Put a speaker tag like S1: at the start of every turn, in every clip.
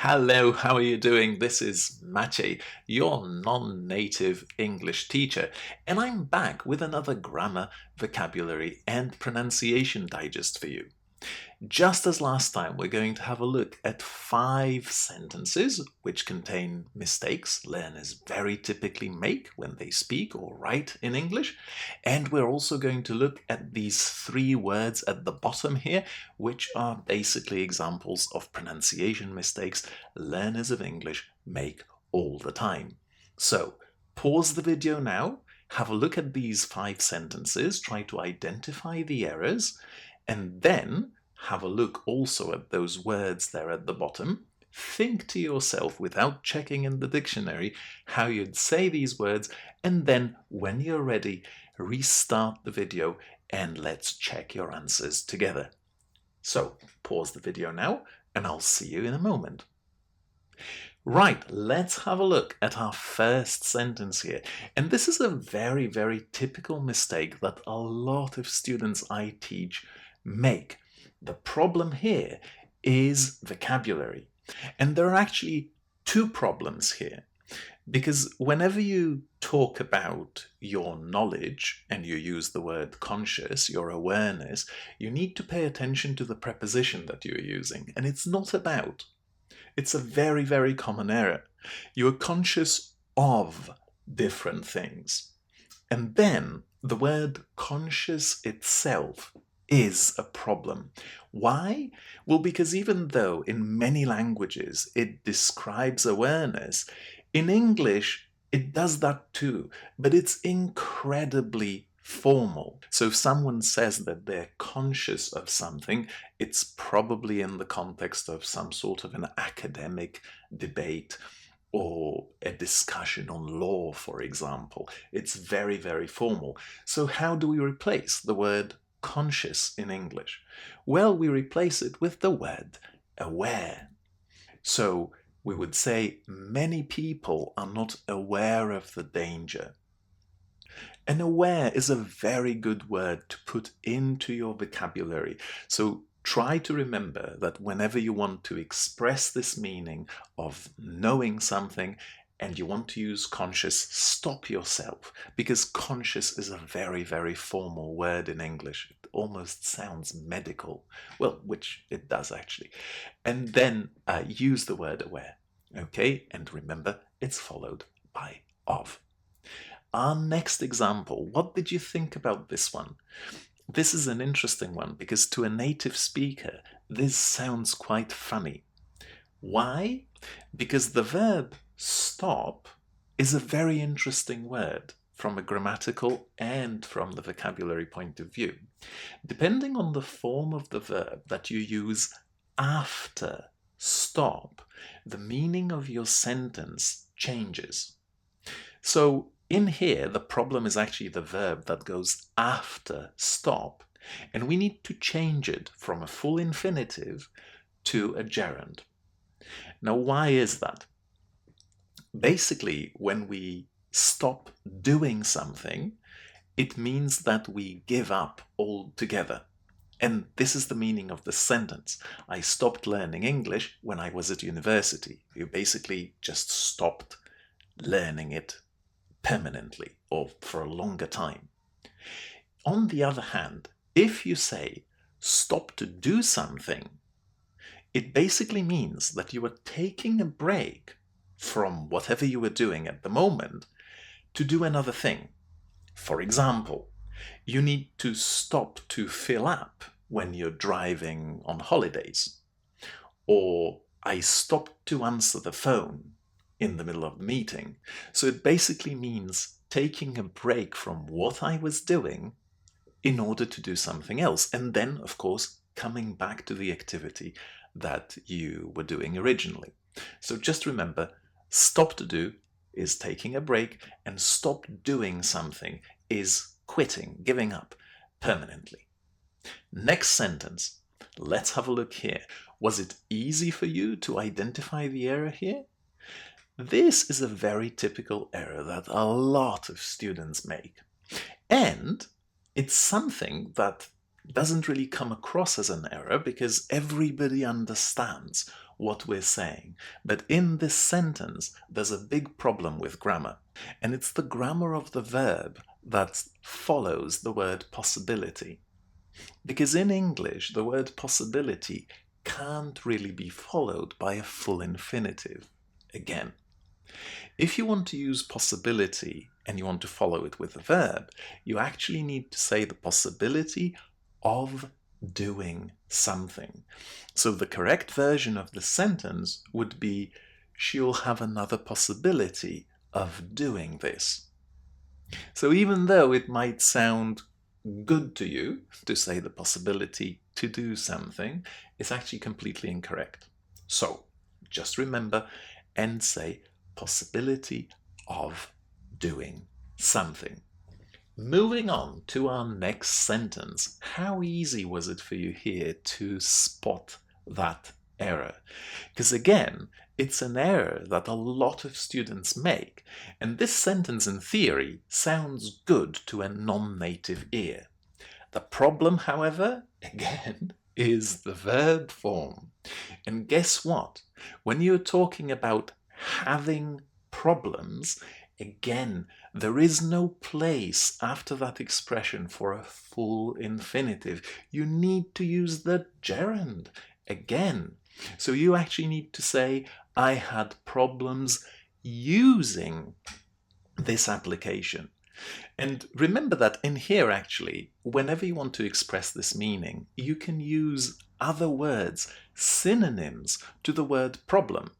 S1: Hello, how are you doing? This is Maciej, your non-native English teacher, and I'm back with another grammar, vocabulary, and pronunciation digest for you. Just as last time, we're going to have a look at 5 sentences which contain mistakes learners very typically make when they speak or write in English. And we're also going to look at these 3 words at the bottom here, which are basically examples of pronunciation mistakes learners of English make all the time. So, pause the video now, have a look at these 5 sentences, try to identify the errors, and then have a look also at those words there at the bottom. Think to yourself, without checking in the dictionary, how you'd say these words, and then, when you're ready, restart the video and let's check your answers together. So, pause the video now, and I'll see you in a moment. Right, let's have a look at our first sentence here. And this is a very, very typical mistake that a lot of students I teach make. The problem here is vocabulary. And there are actually 2 problems here. Because whenever you talk about your knowledge and you use the word conscious, your awareness, you need to pay attention to the preposition that you're using. And it's not about. It's a very, very common error. You are conscious of different things. And then the word conscious itself is a problem. Why? Well, because even though in many languages it describes awareness, in English it does that too, but it's incredibly formal. So if someone says that they're conscious of something, it's probably in the context of some sort of an academic debate or a discussion on law, for example. It's very, very formal. So how do we replace the word conscious in English? Well, we replace it with the word aware. So we would say many people are not aware of the danger. And aware is a very good word to put into your vocabulary. So try to remember that whenever you want to express this meaning of knowing something and you want to use conscious, stop yourself, because conscious is a very, very formal word in English. It almost sounds medical. Well, which it does actually. And then use the word aware. Okay, and remember it's followed by of. Our next example, what did you think about this one? This is an interesting one because to a native speaker, this sounds quite funny. Why? Because the verb stop is a very interesting word from a grammatical and from the vocabulary point of view. Depending on the form of the verb that you use after stop, the meaning of your sentence changes. So in here, the problem is actually the verb that goes after stop, and we need to change it from a full infinitive to a gerund. Now, why is that? Basically, when we stop doing something, it means that we give up altogether. And this is the meaning of the sentence. I stopped learning English when I was at university. You basically just stopped learning it permanently or for a longer time. On the other hand, if you say stop to do something, it basically means that you are taking a break from whatever you were doing at the moment to do another thing. For example, you need to stop to fill up when you're driving on holidays. Or I stopped to answer the phone in the middle of the meeting. So it basically means taking a break from what I was doing in order to do something else. And then, of course, coming back to the activity that you were doing originally. So just remember, stop to do is taking a break, and stop doing something is quitting, giving up permanently. Next sentence. Let's have a look here. Was it easy for you to identify the error here? This is a very typical error that a lot of students make. And it's something that doesn't really come across as an error because everybody understands what we're saying. But in this sentence, there's a big problem with grammar. And it's the grammar of the verb that follows the word possibility. Because in English, the word possibility can't really be followed by a full infinitive. Again, if you want to use possibility and you want to follow it with a verb, you actually need to say the possibility of doing something. So the correct version of the sentence would be, she'll have another possibility of doing this. So even though it might sound good to you to say the possibility to do something, it's actually completely incorrect. So just remember and say possibility of doing something. Moving on to our next sentence. How easy was it for you here to spot that error? Because again, it's an error that a lot of students make, and this sentence in theory sounds good to a non-native ear. The problem, however, again, is the verb form. And guess what? When you're talking about having problems, again, there is no place after that expression for a full infinitive. You need to use the gerund again. So you actually need to say, I had problems using this application. And remember that in here, actually, whenever you want to express this meaning, you can use other words, synonyms to the word problem.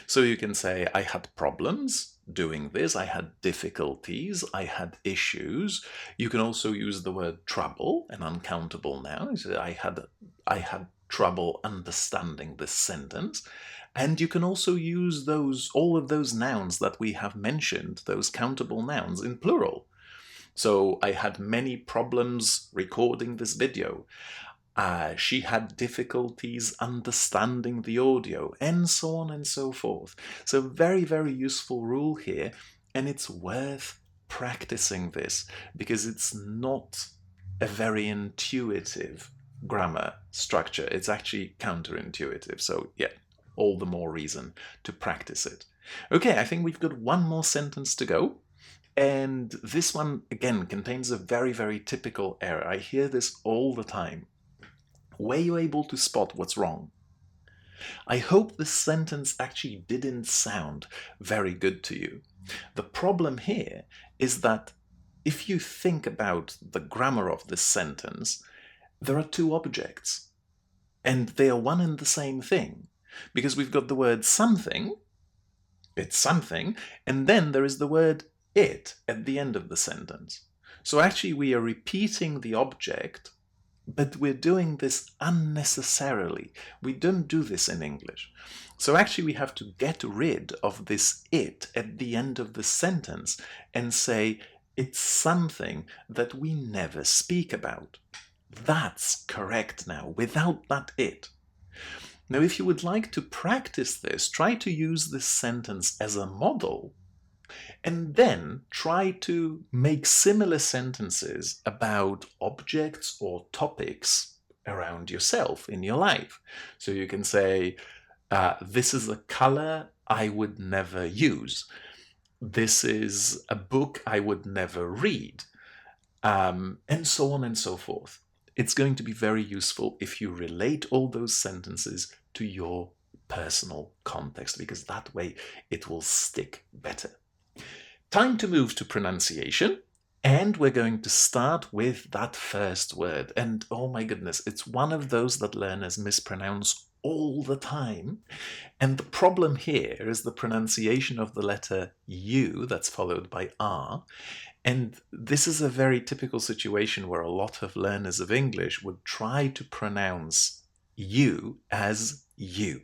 S1: So you can say, I had problems doing this, I had difficulties, I had issues. You can also use the word trouble, an uncountable noun. So I had trouble understanding this sentence. And you can also use all of those nouns that we have mentioned, those countable nouns, in plural. So I had many problems recording this video. She had difficulties understanding the audio, and so on and so forth. So very, very useful rule here, and it's worth practicing this because it's not a very intuitive grammar structure. It's actually counterintuitive. So yeah, all the more reason to practice it. Okay, I think we've got one more sentence to go. And this one, again, contains a very, very typical error. I hear this all the time. Were you able to spot what's wrong? I hope this sentence actually didn't sound very good to you. The problem here is that if you think about the grammar of this sentence, there are two objects, and they are one and the same thing, because we've got the word something, it's something, and then there is the word it at the end of the sentence. So actually we are repeating the object, but we're doing this unnecessarily. We don't do this in English. So actually we have to get rid of this it at the end of the sentence and say it's something that we never speak about. That's correct now, without that it. Now, if you would like to practice this, try to use this sentence as a model, and then try to make similar sentences about objects or topics around yourself in your life. So you can say, this is a color I would never use. This is a book I would never read. And so on and so forth. It's going to be very useful if you relate all those sentences to your personal context, because that way it will stick better. Time to move to pronunciation, and we're going to start with that first word. And oh my goodness, it's one of those that learners mispronounce all the time. And the problem here is the pronunciation of the letter U that's followed by R. And this is a very typical situation where a lot of learners of English would try to pronounce U as you.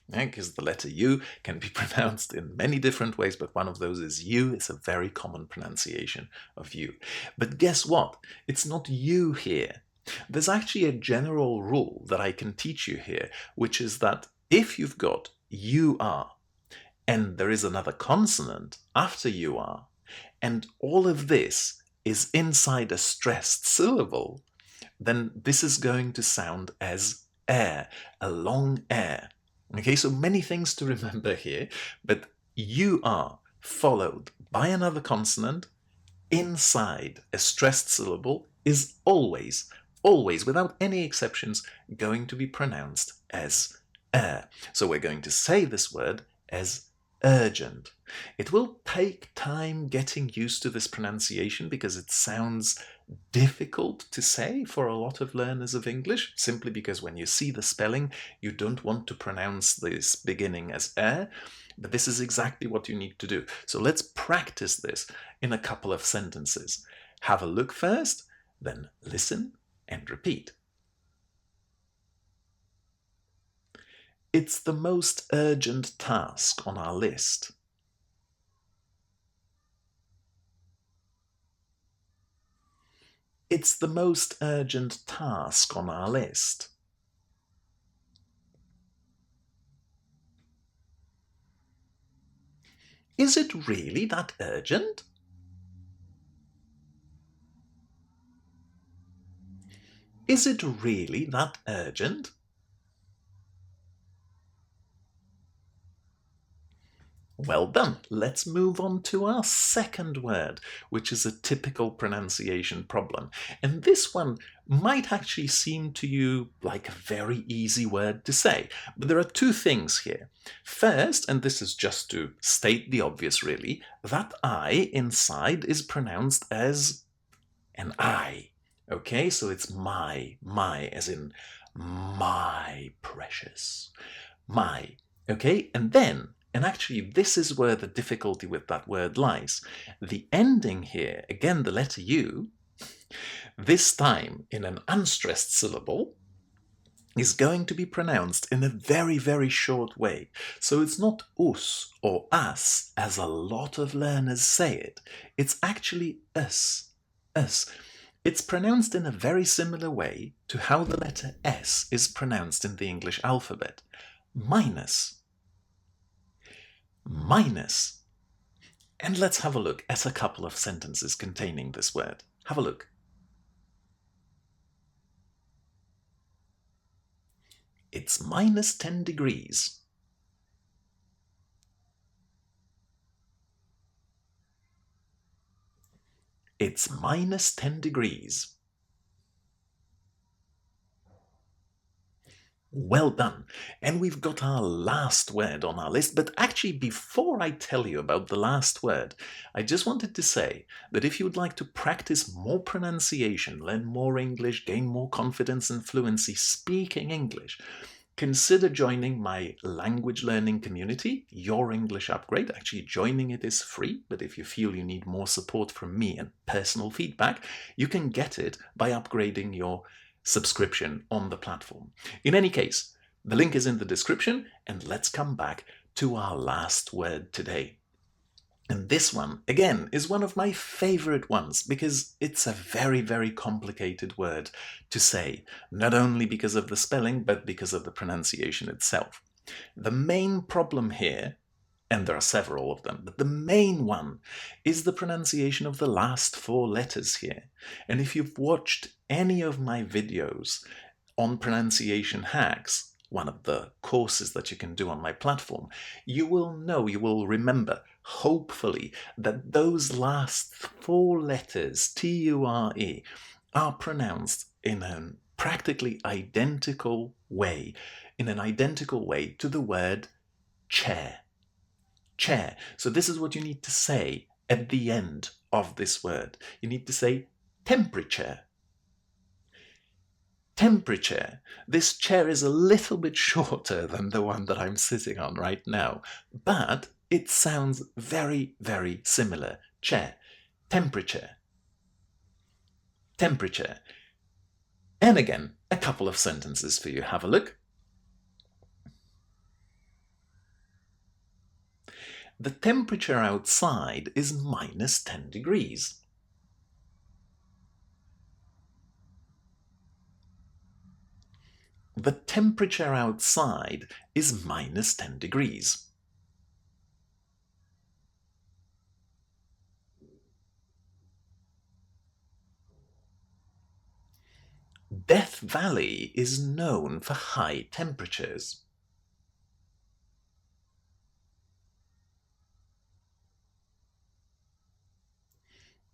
S1: Because the letter U can be pronounced in many different ways, but one of those is U. It's a very common pronunciation of U. But guess what? It's not you here. There's actually a general rule that I can teach you here, which is that if you've got UR, and there is another consonant after UR, and all of this is inside a stressed syllable, then this is going to sound as air, a long air. Okay, so many things to remember here, but you are followed by another consonant inside a stressed syllable is always, always, without any exceptions, going to be pronounced as So we're going to say this word as urgent. It will take time getting used to this pronunciation because it sounds difficult to say for a lot of learners of English, simply because when you see the spelling, you don't want to pronounce this beginning as but this is exactly what you need to do. So let's practice this in a couple of sentences. Have a look first, then listen and repeat. It's the most urgent task on our list. It's the most urgent task on our list. Is it really that urgent? Is it really that urgent? Well done. Let's move on to our second word, which is a typical pronunciation problem. And this one might actually seem to you like a very easy word to say, but there are two things here. First, and this is just to state the obvious really, that I inside is pronounced as an I. Okay, so it's my, as in my precious, my. Okay, and then, and actually this is where the difficulty with that word lies. The ending here, again the letter U, this time in an unstressed syllable, is going to be pronounced in a very, very short way. So it's not us or as a lot of learners say it. It's actually us, us. It's pronounced in a very similar way to how the letter S is pronounced in the English alphabet. Minus. Minus. And let's have a look at a couple of sentences containing this word. Have a look. It's minus 10 degrees. It's minus 10 degrees. Well done. And we've got our last word on our list. But actually, before I tell you about the last word, I just wanted to say that if you would like to practice more pronunciation, learn more English, gain more confidence and fluency speaking English, consider joining my language learning community, Your English Upgrade. Actually, joining it is free, but if you feel you need more support from me and personal feedback, you can get it by upgrading your subscription on the platform. In any case, the link is in the description, and let's come back to our last word today. And this one, again, is one of my favorite ones because it's a very, very complicated word to say, not only because of the spelling, but because of the pronunciation itself. The main problem here, and there are several of them, but the main one is the pronunciation of the last four letters here. And if you've watched any of my videos on pronunciation hacks, one of the courses that you can do on my platform, you will know, you will remember, hopefully, that those last four letters, T-U-R-E, are pronounced in a practically identical way, to the word chair. Chair. So this is what you need to say at the end of this word. You need to say temperature. Temperature. This chair is a little bit shorter than the one that I'm sitting on right now, but it sounds very, very similar. Chair. Temperature. Temperature. And again, a couple of sentences for you. Have a look. The temperature outside is minus 10 degrees. The temperature outside is minus 10 degrees. Death Valley is known for high temperatures.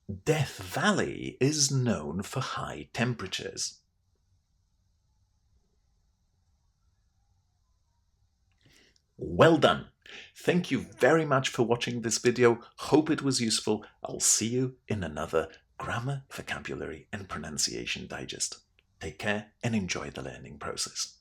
S1: Death Valley is known for high temperatures. Well done! Thank you very much for watching this video. Hope it was useful. I'll see you in another Grammar, Vocabulary and Pronunciation Digest. Take care and enjoy the learning process.